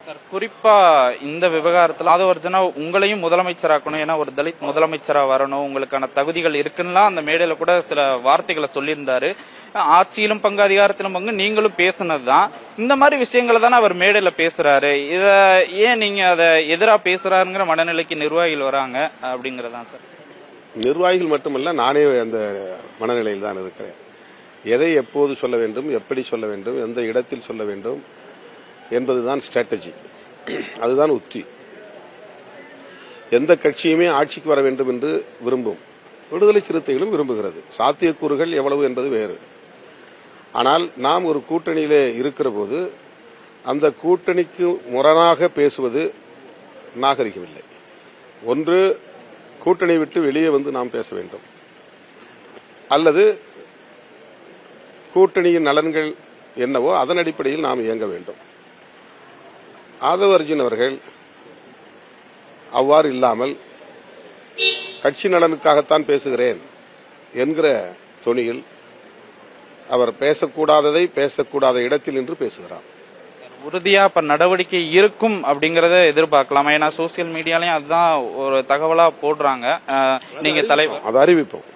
Sir, குறிப்பா இந்த விவகாரத்துல ஆதவர்ஜுனா உங்களையும் முதலமைச்சராக்கணும், ஏன்னா ஒரு தலித் முதலமைச்சரா வரணும், உங்களுக்கான தகுதிகள் இருக்குன்னா அந்த மேடையில கூட சில வார்த்தைகளை சொல்லியிருந்தாரு. ஆட்சியிலும் பங்கு அதிகாரத்திலும் பங்கு நீங்களும் பேசுனதுதான். இந்த மாதிரி விஷயங்களை தானே அவர் மேடையில பேசுறாரு. இத ஏன் நீங்க அதை எதிரா பேசுறாருங்கிற மனநிலைக்கு நிர்வாகிகள் வராங்க அப்படிங்கறதான் சார். நிர்வாகிகள் மட்டுமல்ல, நானே அந்த மனநிலையில் தான் இருக்கிறேன். எதை எப்போது சொல்ல வேண்டும், எப்படி சொல்ல வேண்டும், எந்த இடத்தில் சொல்ல வேண்டும் என்பதுதான் ஸ்ட்ராட்டஜி, அதுதான் உத்தி. எந்த கட்சியுமே ஆட்சிக்கு வர வேண்டும் என்று விரும்பும், விடுதலை சிறுத்தைகளும் விரும்புகிறது. சாத்தியக்கூறுகள் எவ்வளவு என்பது வேறு. ஆனால் நாம் ஒரு கூட்டணியிலே இருக்கிற போது அந்த கூட்டணிக்கு முரணாக பேசுவது நாகரிகமில்லை. ஒன்று கூட்டணி விட்டு வெளியே வந்து நாம் பேச வேண்டும், அல்லது கூட்டணியின் நலன்கள் என்னவோ அதன் அடிப்படையில் நாம் இயங்க வேண்டும். ஆதவ அர்ஜுன் அவர்கள் அவ்வாறு இல்லாமல் கட்சி நலனுக்காகத்தான் பேசுகிறேன் என்கிற தொனியில் அவர் பேசக்கூடாததை பேசக்கூடாத இடத்தில் நின்று பேசுகிறார். உறுதியா இப்ப நடவடிக்கை இருக்கும் அப்படிங்கறத எதிர்பார்க்கலாம். ஏன்னா சோசியல் மீடியாலயும் அதுதான் ஒரு தகவலா போடுறாங்க. நீங்க தலைவர் அதை அறிவிப்போம்.